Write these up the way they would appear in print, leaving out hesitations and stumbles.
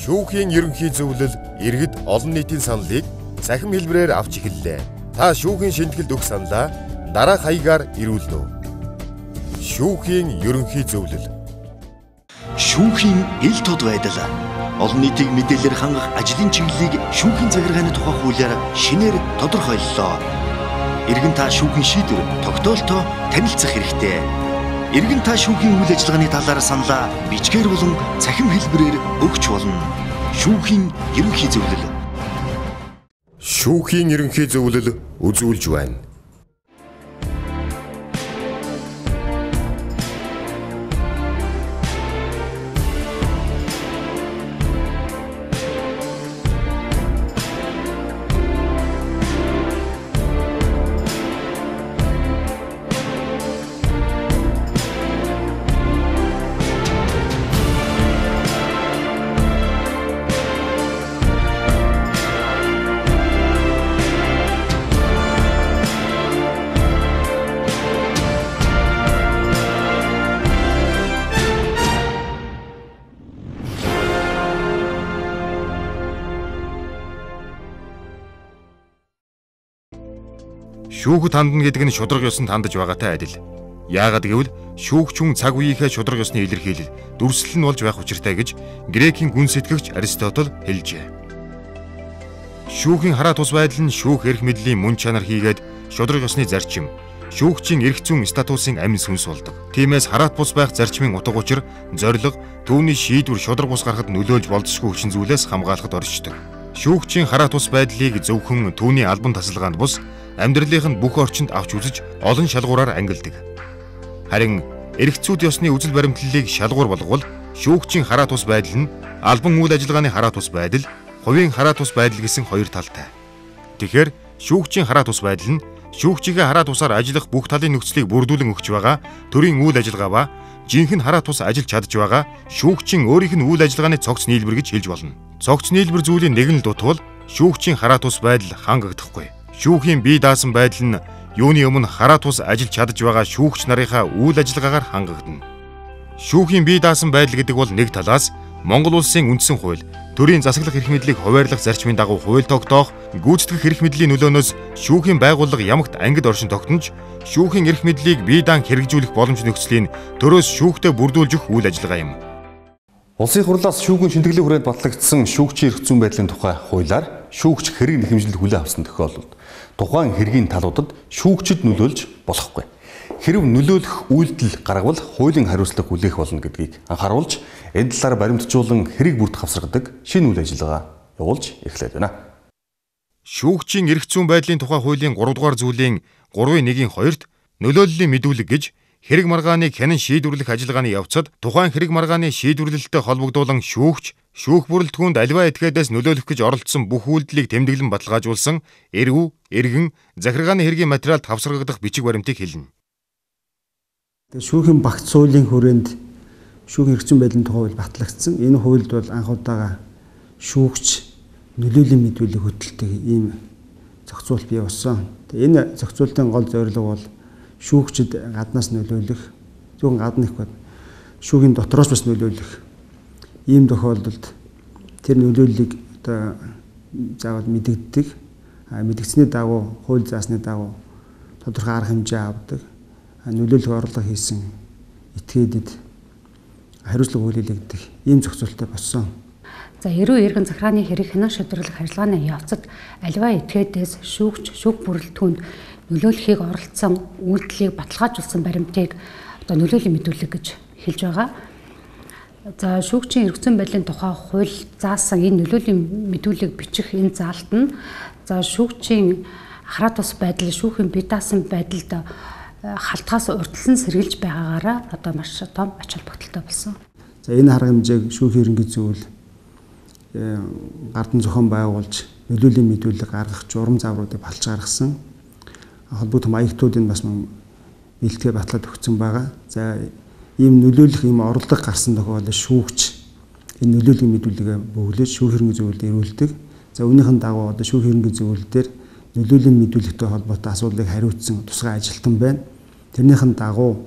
Шүүхийн ерөнхий зөвлөл иргэд олон нийтийн саналыг цахим хэлбэрээр авч эхэллээ. Та шүүхийн шинжилгэлд өгөх саналаа дараах хаягаар ирүүлнэ. Шүүхийн ерөнхий зөвлөл. Шүүхийн ил тод байдал. Олон нийтийг мэдээлэлээр хангах ажлын чиглэлийг шүүхийн захиргааны тухай хуулиар шинээр тодорхойллоо. Иргэн та шүүхийн шийдвэр тогтоолтоо танилцах хэрэгтэй. Иргэн та шүүхийн үйл ажиллагааны талаар саналаа бичгээр болон цахим хэлбэрээр өгч болно. Шүүхийн ерөнхий зөвлөл. Шүүхийн ерөнхий зөвлөл үзүүлж байна. Шүүхэд хандна гэдэг нь шударга ёсонд хандаж байгаатай адил. Яагаад гэвэл шүүгч хүн цаг үеийнхээ шударга ёсны илэрхийлэл, дүрслэл нь болж байх учиртай гэж Грекийн гүн сэтгэгч Аристотель хэлжээ. Шүүхийн хараа тус байдал нь шүүх эрх мэдлийн мөн чанар хийгээд шударга ёсны зарчим, шүүгчийн эрх зүйн статусын амин сүнс болдог. Тиймээс хараат бус байх зарчмын утга учир, зорилго, түүний шийдвэр шударга бус гарахад нөлөөлж болзошгүй хүчин зүйлээс хамгаалахад оршдог. Шүүгчийн хараат бус байдлыг зөвхөн түүний албан тасалгаанд бус амьдралын бүх орчинд авч үзэж олон шалгуураар ангилдаг. Харин эрхцүүд ёсны үзэл баримтлалыг шалгуур болгол шүүгчийн хараат бус байдал нь албан үйл ажиллагааны хараат бус байдал, хувийн хараат бус байдал гэсэн хоёр талтай. Тэгэхээр шүүгчийн хараат бус байдал нь шүүгчийнхээ хараат бусаар ажиллах бүх талын нөхцөлийг бүрдүүлэн өгч байгаа төрийн үйл ажиллагаа ба жинхэнэ хараат бус ажиллаж чадж байгаа шүүгчийн өөрийнх нь үйл ажиллагааны цогц нийлбэр гэж хэлж болно. Цогц нийлбэр зүйлийн нэг нь дутвал шүүгчийн хараат бус байдал хангагдахгүй. Шүүхийн бие даасан байдал нь юуны өмнө хараат бус ажиллаж чадж байгаа шүүгч нарынхаа үйл ажиллагаагаар хангагдана. Шүүхийн бие даасан байдал гэдэг бол нэг талаас Монгол улсын үндсэн хууль, төрийн засаглах эрх мэдлийг хуваарлах зарчмын дагуу хууль тогтоох, гүйцэтгэх эрх мэдлийн нөлөөнөөс шүүхийн байгууллага ямагт ангид оршин тогтнож, шүүхийн эрх мэдлийг бие даан хэрэгжүүлэх боломж нөхцөлийн төрөөс шүүхтээ бүрдүүлж өгөх үйл ажиллагаа юм. Улсын хурлаас шүүхийн шинтгэлийн хүрээнд батлагдсан шүүгчийн эрх зүйн байдлын тухай хуулиар шүүгч хэрэг нэхэмжлэлд хүлээн авсан тохиолдолд тухайн хэргийн талуудад шүүгчид нөлөөлж болохгүй. Хэрв нөлөөлөх үйлдэл гаргавал хуулийн хариуцлага хүлээх болно гэдгийг анхааруулж энэ талаар баримтжуулан хэрэг бүрдэх авсаргадаг шинэ үйл ажиллагаа явуулж эхлэв байна. Шүүгчийн эрх зүйн байдлын тухай хуулийн 3 дугаар зүйлийн 3.1-2-т нөлөөллийн мэдүүлэг гэж хэрэг маргааныг хянан шийдвэрлэх ажиллагааны явцад тухайн хэрэг маргааны шийдвэрлэлтэй холбогдуулан шүүгч шүүх бүрэлдэхүүнд аливаа этгээдээс нөлөөлөх гэж оролдсон бүх үйлдэлийг тэмдэглэн баталгаажуулсан эргүү, эргэн, захиргааны хэргийн материалд хавсрагдах бичиг баримтыг хэлнэ. Шүүхийн багц хуулийн хүрээнд шүүхийн эрх зүйн байдлын тухай хууль батлагдсан. Энэ хуульд бол анх удаага шүүгч нөлөөлийн мэдүүлэг хөтэлдэг ийм зохицуулт бий болсон. Энэ зохицуултын гол зорилго бол шүүгчид гаднаас нөлөөлөх, зөвхөн гадна их бод шүүхийн дотроос бас нөлөөлөх ийм тохиолдолд тэр нөлөөллийг одоо заавал мэдэгддэг. Мэдгдсэний дагуу хууль заасны дагуу тодорхой арга хэмжээ авдаг. Нөлөөлөх орлого хийсэн этгээдэд хариуцлага хүлээлгдэг ийм зохицуулттай болсон. За эрүү эргэн захиргааны хэрэг хянан шийдвэрлэх ажиллагааны явцад аливаа этгээдээс шүүгч шүүх бүрэлдэхүүнд нөлөөлөхийг оролцсон үйлдэлийг баталгаажуулсан баримтыг одоо нөлөөлийн мэдүүлэг гэж хэлж байгаа. За шүүгчийн эрх зүйн байдлын тухай хууль заасан энэ нөлөөлийн мэдүүлэг бичих энэ заалт нь за шүүгчийн хараат бус байдал, шүүхийн бие даасан байдалд халтгаас урьдчилан сэргийлж байгаагаараа одоо маш том ач холбогдолтой болсон. За энэ арга хэмжээг шүүхийн ерөнхий зөвлөл гардан зохион байгуулж нөлөөлийн мэдүүлэг гаргах журам завруудыг балж гаргасан. Холбогдох маягтуудыг бас бэлтгээ батлаад өгсөн байгаа. За ийм нөлөөлөх ийм орлого гарсан тохиолдолд шүүгч энэ нөлөөлийн мэдүүлгээ бөглөөж шүүхийн ерөнхий зөвлөлд ирүүлдэг. За үүнийхэн дагуу одоо шүүхийн ерөнхий зөвлөл дээр нөлөөлийн мэдүүлэгтэй холбоотой асуудлыг хариуцсан тусгай ажилтан байна. Тэрнийхэн дагуу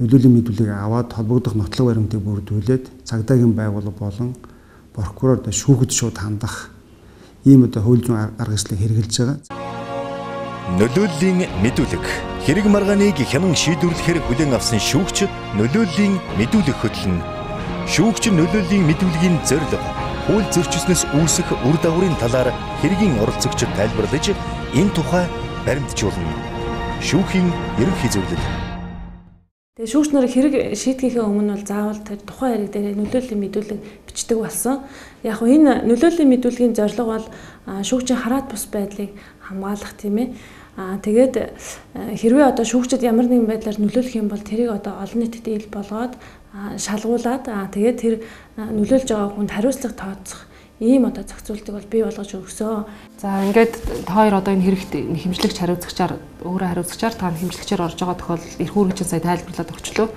нөлөөлийн мэдүүлгийг аваад холбогдох нотлог баримтыг бүрдүүлээд цагдаагийн байгууллага болон прокурор одоо шүүхэд шууд хандах ийм одоо хууль зүйн арга барилыг хэрэгжилж байгаа. Нөлөөллийн мэдүүлэг. Хэрэг маргааныг хянан шийдвэрлэхээр хүлээн авсан шүүгч нөлөөллийн мэдүүлэг хөтлөн. Шүүгч нөлөөллийн мэдүүлгийн зорилго, хууль зөрчснөөс үүсэх үр дагаврын талаар хэргийн оролцогчид тайлбарлаж энэ тухай баримтжуулна. Шүүхийн ерөнхий зөвлөл. Тэгээ шүүгч нар хэрэг шийдэхээ өмнө бол заавал тэр тухайн хэрэг дээр нөлөөллийн мэдүүлэг бичдэг болсон. Яг хөө энэ нөлөөллийн мэдүүлгийн зорилго бол шүүгчийн хараат бус байдлыг хамгаалах тийм ээ. Тэгээд хэрвээ одоо шүүгчид ямар нэгэн байдлаар нөлөөлөх юм бол тэрийг одоо олон нийтэд ил болгоод шалгуулад тэгээд тэр нөлөөлж байгаа хүнд хариуцлага тооцох ийм одоо зохицуултыг бол бий болгож өгсөн. За ингээд та хоёр одоо энэ хэрэгт хэмжлэгч хариуцагчаар өөрөө хариуцагчаар та хэмжлэгчээр орж байгаа тохиолдолд эрх үүрэгчин сая тайлбарлаад өгчлөө.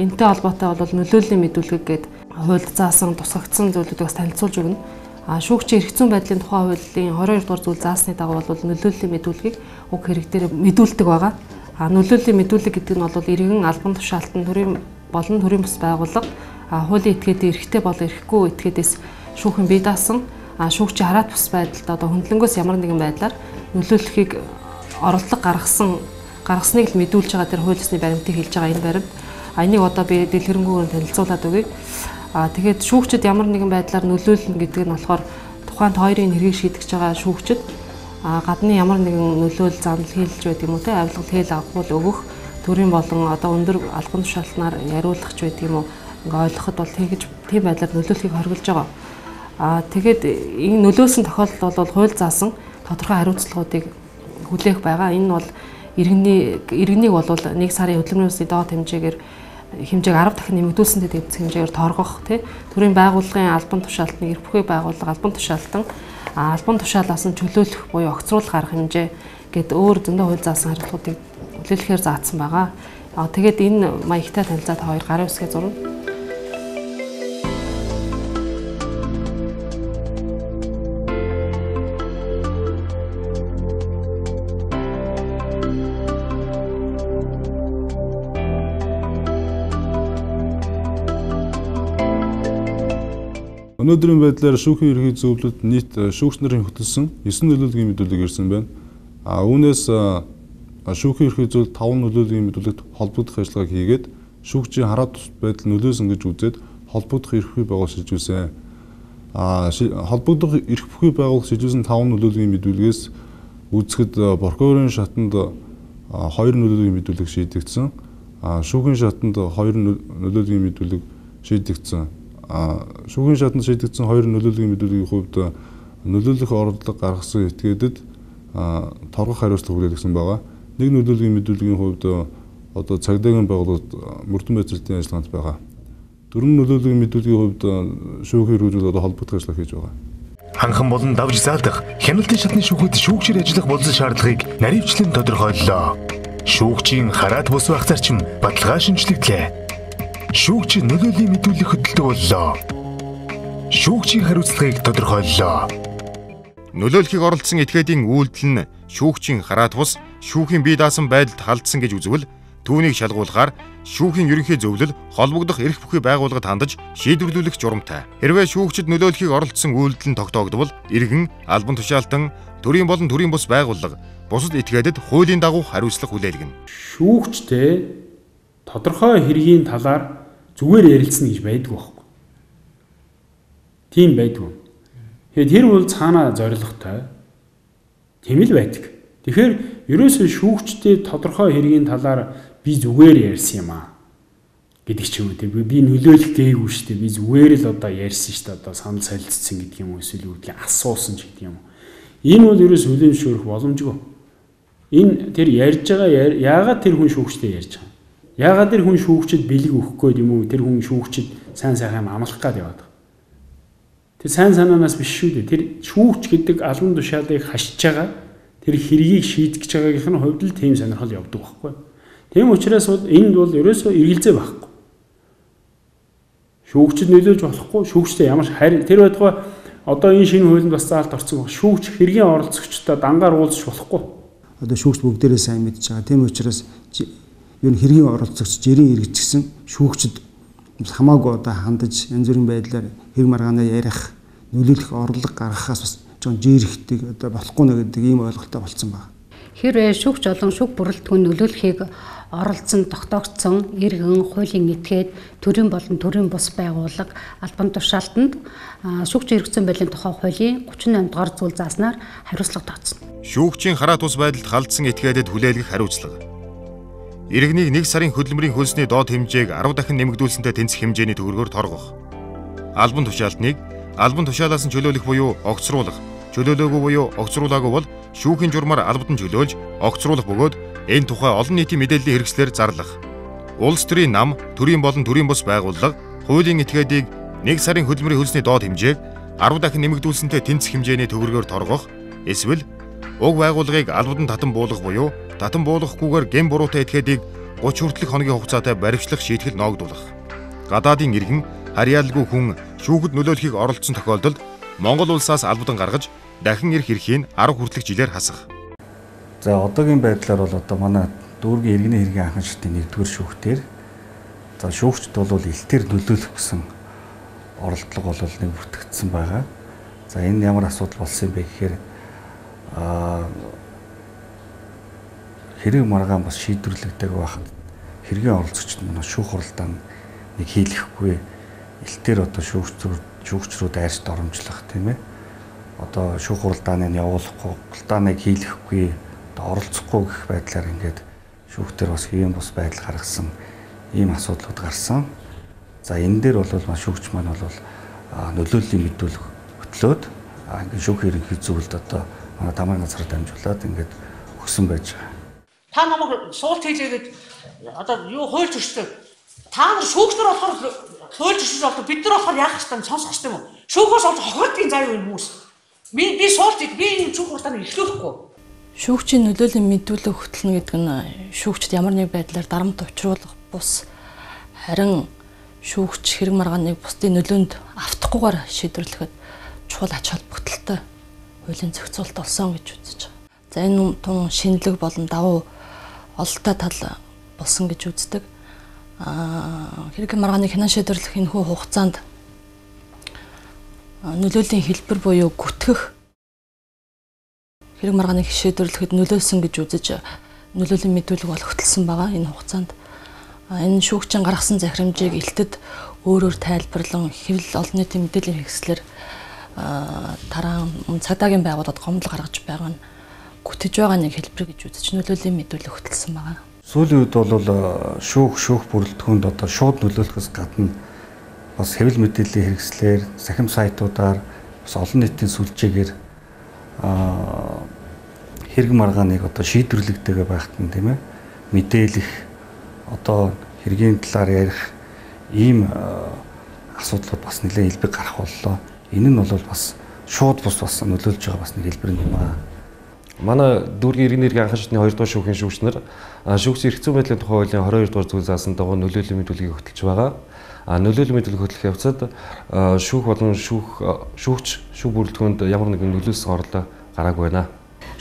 Энтэй холбоотой бол нөлөөллийн мэдүүлэг гээд хуульд заасан тусгагдсан зүйлүүдийг бас танилцуулж өгнө. Шүүгчийн эрх зүйн байдлын тухай хуулийн 22 дугаар зүйл заасны дагуу бол нөлөөллийн мэдүүлгийг уг хэрэг дээр мэдүүлдэг байгаа. Нөлөөллийн мэдүүлэг гэдэг нь бол иргэн албан тушаалтан төрийн болон төрийн бус байгууллага хуулийн этгээдийн эрхтэй бол эрхгүй этгээдээс шүүхэн бие даасан шүүгчийн хараат бус байдалд одоо хөндлөнгөөс ямар нэгэн байдлаар нөлөөлөхийг оролдлого гаргасныг л мэдүүлж байгаа тэр хууль ёсны баримтыг хэлж байгаа энэ баримт. Энийг одоо би дэлгэрэнгүй танилцуулаад өгье. Тэгээд шүүгчид ямар нэгэн байдлаар нөлөөлнө гэдэг нь болохоор тухайн хоёрын хэргийг шийдэж байгаа шүүгчид гадны ямар нэгэн нөлөөлөл занал хийлж байд юм уу те авилгал хийл авахул өгөх төрийн болон одоо өндөр албан тушаалтнаар яриулах ч байд юм уу ингээ ойлгоход бол тэгж тийм байдлаар нөлөөлөхийг хоригдж байгаа. Тэгээд энэ нөлөөсөн тохиолдолд бол хууль заасан тодорхой хариуцлагуудыг хүлээх байгаа. Энэ бол иргэнийг бол 1 сарын хөдөлмөрийн усны доод хэмжээг 10 дахин нэмэгдүүлсэн дэд хэмжээгээр торгох төрийн байгууллагын албан тушаалтныг эрх бүхий байгууллага албан тушаалтан албан тушаалаас нь чөлөөлөх буюу огцруулах арга хэмжээ гэд өөр зөндөө хууль заасан хариуцлагуудыг хүлээлгэхээр заасан байгаа. Тэгээд энэ маягтай танилцаад хоёр гарын үсгээ зурна. Өнөөдрийн байдлаар шүүхийн ерхий зөвлөлд нийт шүүгч нарын хөтлсөн 9 нөлөөллийн мэдүүлэг ирсэн байна. Үүнээс шүүхийн ерхий зөвлөлд 5 нөлөөллийн мэдүүлэгт холбогдох ажиллагааг хийгээд шүүгчийн хараат бус байдал нөлөөсөн гэж үзээд холбогдох эрх бүхий байгууллага шилжүүлсэн. Холбогдох эрх бүхий байгууллага шилжүүлсэн 5 нөлөөллийн мэдүүлгээс үзэхэд прокурорын шатанд 2 нөлөөллийн мэдүүлэг шийдэгдсэн. Шүүхийн шатанд 2 нөлөөллийн мэдүүлэг шийдэгдсэн. Шүүхийн шатанд шийдэгдсэн 2 нөлөөллийн мэдүүлгийн хувьд нөлөөлөх оролдлого гаргасан этгээдэд торгох хариуцлага хүлээгдсэн байгаа. Нэг нөлөөллийн мэдүүлгийн хувьд одоо цагдаагийн байгууллагад мөрдөн байцаалтын ажиллагаанд байгаа. 4 нөлөөллийн мэдүүлгийн хувьд шүүхийн хэрэгжүүл одоо холбогдох ажиллагаа хийж байгаа. Ханхан болон давж заалдах хяналтын шатны шүүхэд шүүгчээр ажиллах болон шаардлагыг наривчлан тодорхойллоо. Шүүгчийн хараат бус байх зарчим баталгаа шинжлэгдлээ. Шүүгч нөлөөллийн мэдүүлэг хөдөлдөг боллоо. Шүүгчийн хариуцлагыг тодорхойллоо. Нөлөөлөхийг оролцсон этгээдийн үйлдэл нь шүүгчийн хараат бус, шүүхийн бие даасан байдалд халдсан гэж үзвэл түүнийг шалгуулахаар шүүхийн ерөнхий зөвлөл холбогдох эрх бүхий байгууллагад хандаж шийдвэрлүүлэх журамтай. Хэрвээ шүүгчид нөлөөлөхийг оролцсон үйлдэл нь тогтоогдвол иргэн, албан тушаалтан, төрийн болон төрийн бус байгууллага бусад этгээдэд хуулийн дагуу хариуцлага хүлээлгэнэ. Шүүгчтэй тодорхой хэргийн талаар зүгээр ярилцсан гэж байдгүй байхгүй. Тийм байдгүй. Тэгэхээр тэр бол цаана зоригтой. Тийм л байдаг. Тэгэхээр ерөөсөө шүүгчтэй тодорхой хэргийн талаар би зүгээр ярьсан юм аа гэдэг ч юм уу. Би нөлөөлөх гээгүй шүү дээ. Би зүгээр л одоо ярьсан шүү дээ. Одоо санал солилцсон гэдэг юм уу, эсвэл үүдлийн асуусан ч гэдэг юм уу. Энэ бол ерөөс хүлээмжшөөрөх боломжгүй. Энэ тэр ярьж байгаа яагаад тэр хүн шүүгчтэй ярьж байгаа. Яагаад тэр хүн шүүгчд бэлэг өгөх гээд юм уу? Тэр хүн шүүгчд сайн сайхан амлах гээд яваад байгаа. Тэр сайн санаанаас биш шүү дээ. Тэр шүүгч гэдэг албан тушаалыг хашиж байгаа. Тэр хэргийг шийдэж байгаагийнх нь хувьд л тийм сонирхол явдаг байхгүй. Тийм учраас бол энд бол ерөөсөө эргэлзээ байхгүй. Шүүгчд нөлөөлж болохгүй. Шүүгчтэй ямар тэр байтугай одоо энэ шинэ хуулинд бас заалт орсон баг. Шүүгч хэргийн оролцогчтой дангаар уулзах болохгүй. Одоо шүүгч бүгдээрээ сайн мэдж байгаа. Тийм учраас ер нь хэргийн оролцогч жирийн иргэжсэн шүүгчд хамаагүй одоо хандаж янз бүрийн байдлаар хэрэг маргаанаа ярих нөлөөлөх орлого гаргахаас бас жоон жирэхтэй одоо болохгүй нэ гэдэг ийм ойлголттой болцсон байна. Хэрвээ шүүгч олон шүүх бүрэлдэхүүн нөлөөлөхийг оролцсон тогтоогдсон иргэн хуулийн этгээд төрийн болон төрийн бус байгууллага албан тушаалтанд шүүгч хэрэгцсэн байдлын тухай хуулийн 38 дугаар зүйл зааснаар хариуцлага тооцсон. Шүүгчийн хараат ус байдалд халдсан этгээдэд хүлээлгэх хариуцлага. Иргэнийг 1 сарын хөдөлмөрийн хөлсний доод хэмжээг 10 дахин нэмэгдүүлсэнтэй тэнцэх хэмжээний төгрөгөөр торгох. Албан тушаалтныг албан тушаалаас нь чөлөөлөх буюу огцруулах, чөлөөлөөгүй буюу огцруулаагүй бол шүүхийн журмаар албадан чөлөөлж огцруулах бөгөөд энэ тухай олон нийтийн мэдээллийн хэрэгслээр зарлах. Улс төрийн нам, төрийн болон төрийн бус байгууллага хуулийн этгээдийг 1 сарын хөдөлмөрийн хөлсний доод хэмжээг 10 дахин нэмэгдүүлсэнтэй тэнцэх хэмжээний төгрөгөөр торгох, эсвэл уг байгууллагыг албадан татан буулгах буюу татан буулгахгүйгээр гэм буруутай этгээдийг 30 хүртэлх хоногийн хугацаатай баривчлах шийтгэл ноогдуулах. Гадаадын иргэн харьяалгүй хүн шүүхэд нөлөөлөхийг оролцсон тохиолдолд Монгол улсаас албадан гаргаж дахин ирэх эрхийг 10 хүртэлх жилээр хасах. За одоогийн байдлаар бол одоо манай дүүргийн иргэний хэргийн анхан шатны 1-р шүүхтэр за шүүгчд бол илтээр нөлөөлөх гэсэн оролдлого бол нэг бүртгэгдсэн байгаа. За энэ ямар асуудал болсон юм бэ гэхээр хэрэг маргаан бас шийдвэрлэгдэг байхад хэргийн оролцогчд манай шүүх хуралдаанд нэг хийлэхгүй илтээр одоо шүүгчрүүд айрт оромжлох тийм ээ. Одоо шүүх хуралдааныг явуулахгүй, хуралдааныг хийлэхгүй, одоо оролцохгүй гэх байдлаар ингээд шүүхтэр бас хэвийн бус байдал гаргасан ийм асуудлууд гарсан. За энэ дээр бол маш шүүгч маань бол нөлөөллийн мэдүүлэг хөтлөөд ингээд шүүхийн ерөнхий зөвлөлд одоо манай тамгын газар дамжуулаад ингээд өгсөн байж байгаа. Та намайг суулт хийлээгээд одоо юу хуульч өчтөө. Та нар шүүгчнэр болохоор хуульч өчтөж болдог. Бид нар болохоор яах ёстой сонсох ёстой юм уу? Шүүхөөс олж хохиодгийн заяа юм хүмүүс. Би суултыг би энэ шүүх хуралдаанд эхлүүлэхгүй. Шүүгчийн нөлөөллийн мэдүүлэг хөтлөнө гэдэг нь шүүгчд ямар нэг байдлаар дарамт учруулах бус харин шүүгч хэрэг маргааныг бусдын нөлөөнд автахгүйгээр шийдвэрлэхэд чухал ач холбогдолтой хуулийн зохицуулалт олсон гэж үзэж байгаа. За энэ тун шинэлэг болон давуу ололтой тал болсон гэж үздэг. Хэрэг маргааны хянан шийдвэрлэх энэхүү хугацаанд нөлөөлийн хэлбэр буюу гүтгэх хэрэг маргааныг шийдвэрлэхэд нөлөөлсөн гэж үзэж нөлөөлийн мэдүүлэг бол хөтлсөн байгаа энэ хугацаанд. Энэ шүүгчийн гаргасан захирамжийг элтэд өөрөөр тайлбарлан хэвлэл олон нийтийн мэдээллийн хэрэгслэр таран цагдаагийн байгууллагад гомдол гаргаж байгаа нь гүтэж байгаа нэг хэлбэр гэж үзэж нөлөөлийн мэдүүлэг хөтлсөн байгаа. Сүүлийн үед бол шүүх бүрэлдэхүүнд одоо шууд нөлөөлөхөөс гадна бас хэвлэл мэдээллийн хэрэгслэр сахим сайтуудаар бас олон нийтийн сүлжээгээр хэрэг маргааныг одоо шийдвэрлэгдэгээ байхад нь тийм ээ мэдээлэх одоо хэргийн талаар ярих ийм асуудлууд бас нэлээд илбэг гарах боллоо. Энэ нь бол бас шууд бас нөлөөлж байгаа бас нэг хэлбэр юм аа. Манай дүүргийн иргэний хэргийн анхан шатны 2 дугаар шүүхийн шүүгчнэр шүүгчийн эрхцэн байдлын тухай хуулийн 22 дугаар зүйл заасан дагуу нөлөөллийн мэдүүлгийг хөтлөж байгаа. Нөлөөллийн мэдүүлэг хөтлөх явцад шүүх болон шүүгч шүүх бүрэлдэхүүнд ямар нэгэн нөлөөлсөн орлого гараагүй байна.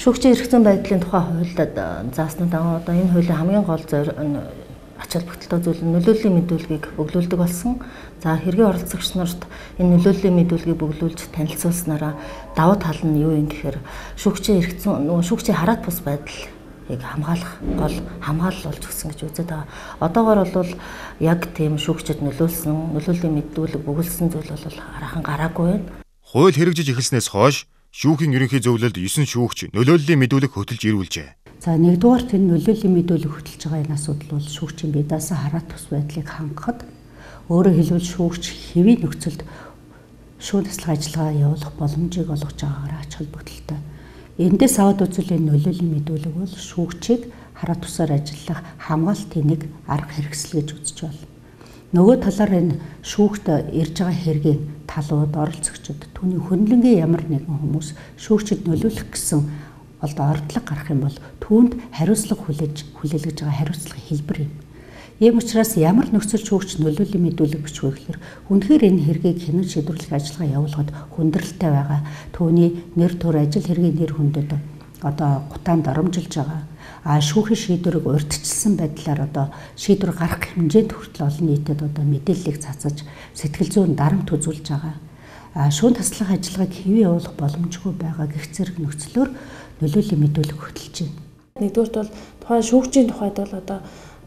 Шүүгчийн эрхцэн байдлын тухай хуулиуд заасны дагуу одоо энэ хуулийн хамгийн гол ач холбогдолтой зүйл нь нөлөөллийн мэдүүлгийг бөглүүлдэг болсон. За хэргийн оролцогч нарт энэ нөлөөллийн мэдүүлгийг бөглүүлж танилцуулснараа давуу тал нь юу юм гэхээр шүүгчийн хараат бус байдлыг хамгаалах гол хамгаалал болж өгсөн гэж үзээд байгаа. Одоогоор бол яг тийм шүүгчид нөлөөллийн мэдүүлэг бөглөсөн зүйл бол хараахан гараагүй байна. Хууль хэрэгжиж эхэлснээс хойш шүүхийн ерөнхий зөвлөлд 9 шүүгч нөлөөллийн мэдүүлэг хөтөлж ирүүлжээ. За нэгдүгээр тэр нөлөөллийн мэдүүлэг хөтөлж байгаа энэ асуудал бол шүүгчийн бие даасан хараат бус байдлыг хангахад өөрөөр хэлбэл шүүгч хэвийн нөхцөлд шүүх таслах ажиллагаа явуулах боломжийг олгож байгаагаар ач холбогдолтой. Эндээс аваад үзвэл энэ нөлөөллийн мэдүүлэг бол шүүгчийг хараат тусаар ажиллах хамгаалтын нэг арга хэрэгсэл гэж үзэж байна. Нөгөө талаар энэ шүүхт ирж байгаа хэргийн талууд оролцогчид түүний хөндлөнгийн ямар нэгэн хүмүүс шүүгчид нөлөөлөх гэсэн ордлого гарах юм бол түүнд хариуцлага хүлээлгэж байгаа хариуцлагын хэлбэр юм. Ийм учраас ямар нөхцөл шүүгч нөлөөллийн мэдүүлэг бичвэ гэхээр үнэхээр энэ хэргийг хянан шийдвэрлэх ажиллагаа явуулахад хүндрэлтэй байгаа. Түүний нэр төр ажил хэргийн нэр хүндэд одоо гутаанд оромжилж байгаа. Шүүхийн шийдвэрийг урьдчилсан байдлаар одоо шийдвэр гаргах хэмжээнд хүртэл олон нийтэд одоо мэдээллийг цацаж сэтгэл зүйн дарамт үзүүлж байгаа. шүүн таслах ажиллагааг хэвээ явуулах боломжгүй байгаа гэх зэрэг нөхцлөөр нөлөөллийн мэдүүлэг хөтлөж байна. Нэгдүгээрт бол тухайн шүүгчийн тухайд бол одоо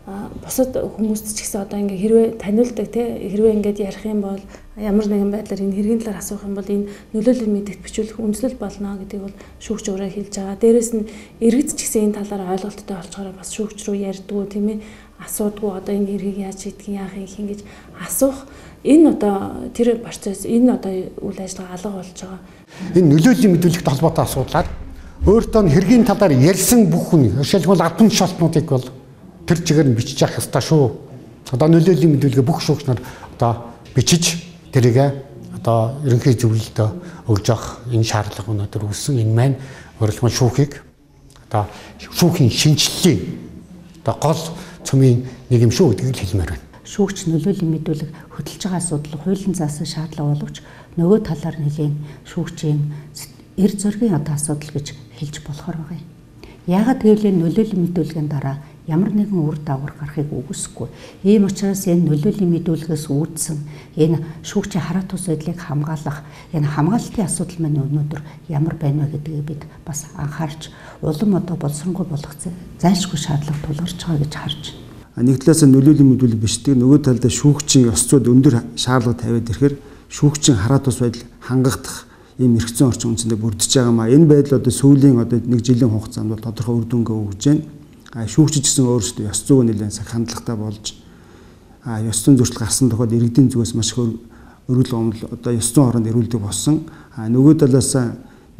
бусад хүмүүст ч гэсэн одоо ингээ хэрвээ таниулдаг хэрвээ ингээд ярих юм бол ямар нэгэн байдлаар энэ хэргийн талаар асуух юм бол энэ нөлөөллийн мэдээлэл бичүүлэх үндэслэл болно гэдгийг бол шүүгч өөрөө хэлж байгаа. Дээрээс нь иргэд ч гэсэн энэ талаар ойлголттой болчоор бас шүүгч рүү ярьдгүй тийм ээ асуудгүй одоо энэ хэргийг яаж шийдэх яах юм ингэж асуух энэ одоо тэр процесс энэ одоо үйл ажиллагаа алга болж байгаа. Энэ нөлөөллийн мэдүүлэгт холбоотой асуудлаар өөртөө хэргийн талаар ярьсан бүх хүн жишээлбэл албан тушаалтнуудыг бол тэр чигээр нь бичиж явах ёстой шүү. Одоо нөлөөллийн мэдүүлгээ бүх шүүгч нар одоо бичиж тэрийг одоо ерөнхий зөвлөлтөд өгж явах энэ шаардлага өнөөдөр үүссэн. Энэ маань өөрөлдөн шүүхийг одоо шүүхийн шинжилгэлийн одоо гол цөмийн нэг юм шүү гэдгийг хэлмээр байна. Шүүгч нөлөөллийн мэдүүлэг хөтлөж байгаа асуудал хуулийн заасан шаардлага боловч нөгөө талаар нэлийн шүүгчийн эр зөргийн одоо асуудал гэж хэлж болохоор байгаа юм. Яагаад гэвэл нөлөөллийн мэдүүлгийн дараа ямар нэгэн үр дагавар гарахыг үгүйсэхгүй. Ийм учраас энэ нөлөөллийн мэдүүлгээс үүдсэн энэ шүүгчийн хараат ус байдлыг хамгаалах энэ хамгаалалтын асуудал маань өнөөдөр ямар байна вэ гэдгийг бид бас анхаарч улам одоо боловсронгуй болох зайлшгүй шаардлага тулгарч байгаа гэж харж байна. Нэг талаас нь нөлөөллийн мэдүүлэг бичдэг, нөгөө талдаа шүүгчийн ёс зүйд өндөр шаардлага тавиад ирэхээр шүүгчийн хараат ус байдал хангагдах ийм эрхцэн орчин үндсэндээ бүрдэж байгаамаа. Энэ байдал одоо сүүлийн одоо 1 жилийн хугацаанд бол тодорхой үр дүнгээ өгж байна. Шүүгч гэсэн өөрсдөө ёс зүйн нэлээд цаг хандлагатай болж ёс зүйн зөрчил гарсан тохиолдолд иргэдийн зүгээс маш их өргөл гомдол одоо ёс зүйн оронд эрүүлдэг болсон. Нөгөө талаас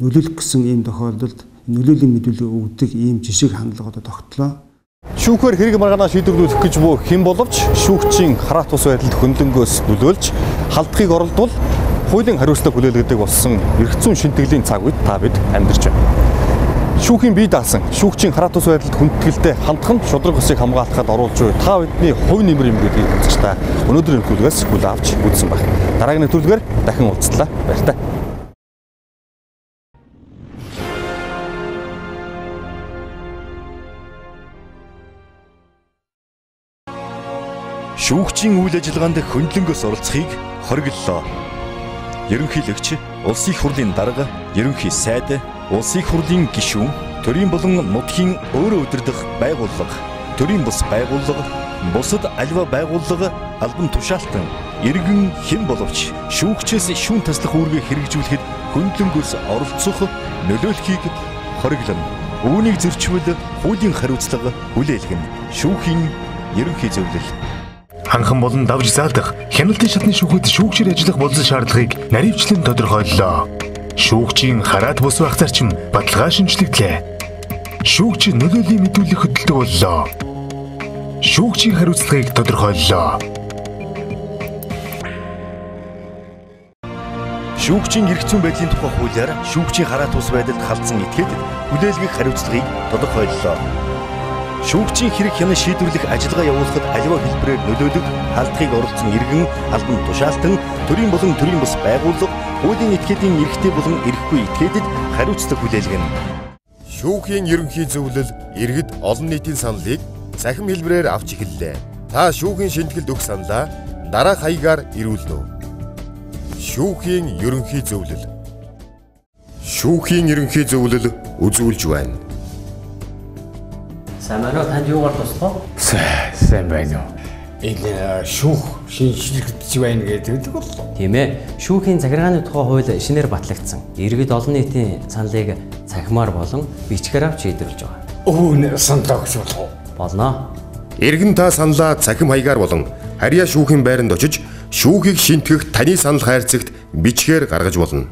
нөлөөлөх гэсэн ийм тохиолдолд нөлөөллийн мэдүүлэг өгдөг ийм жишг хандлага одоо тогтлоо. Шүүхээр хэрэг маргаанаа шийдвэрлэх гэж буй хэн боловч шүүгчийн хараат ус байдалд хөндлөнгөөс нөлөөлж халдахыг оролдвол хуулийн хариуцлага хүлээлгдэг болсон эрх зүйн шинтгэлийн цаг үед та бид амьдарч байна. Шүүхийн бие даасан шүүгчийн хараат ус байдалд хүндэтгэлтэй хандах нь шудраг усыг хамгаалахад оруулж буй та бидний хувь нэмэр юм гэдгийг хэлж та өнөөдрийн нэвтрүүлгээс хүл авч үзсэн байна. Дараагийн нэвтрүүлгээр дахин уулзлаа. Баяртай. Шүүгчийн үйл ажиллагаанд хөндлөнгөөс оролцохыг хориглолоо. Ерөнхийлөгч, улсын их хурлын дарга, ерөнхий сайд, улсын их хурлын гишүүн, төрийн болон нутгийн өөрөө удирдах байгууллага, төрийн бус байгууллага, бусад аливаа байгууллага, албан тушаалтан, иргэн хэн боловч шүүгчээс шүүн таслах үүргээ хэрэгжүүлэхэд хөндлөнгөөс оролцох нөлөөлөхийг хориглоно. Үүнийг зөрчвөл хуулийн хариуцлага хүлээлгэнэ. Шүүхийн ерөнхий зөвлөл. Ханхан болон давж заалдах хяналтын шатны шүүхэд шүүгчээр ажиллах болзол шаардлагыг наривчлан тодорхойллоо. Шүүгчийн хараат бус байх зарчим баталгаа шинжлэгдлээ. Шүүгч нөлөөллийн мэдүүлэг хөдөлдөг боллоо. Шүүгчийн хариуцлагыг тодорхойллоо. Шүүгчийн эрх зүйн байдлын тухай хуулиар шүүгчийн хараат ус байдалд халдсан этгээд хүлээлгэх хариуцлагыг тодорхойллоо. Шүүгчийн хэрэг хянан шийдвэрлэх ажиллагаа явуулахад аливаа хэлбэрээр нөлөөлөг халдахыг оролцсон иргэн, албан тушаалтан, төрийн болон төрийн бус байгууллага, хуулийн этгээдийн эрхтэй болон эрхгүй этгээдэд хариуцлага хүлээлгэнэ. Шүүхийн ерөнхий зөвлөл иргэд олон нийтийн саналыг цахим хэлбэрээр авч эхэллээ. Та шүүхийн шинтгэлд өгөх саналаа дараах хаягаар ирүүлнэ. Шүүхийн ерөнхий зөвлөл. Шүүхийн ерөнхий зөвлөл үзүүлж байна. Сайн байна уу? Танд юугаар туслах вэ? Сайн байна уу? Энэ шүүх шинжлэгдэж байна гэдэг бол. Тийм ээ. Шүүхийн захиргааны тухай хууль шинээр батлагдсан. Иргэд олон нийтийн саналыг цахимаар болон бичгээр авч шийдвэрлэж байгаа. Үүн саналаа гэж болох уу? Болно. Иргэн та саналаа цахим хаягаар болон харьяа шүүхийн байранд очиж шүүхийг шинтгэх таны санал хайрцагт бичгээр гаргаж болно.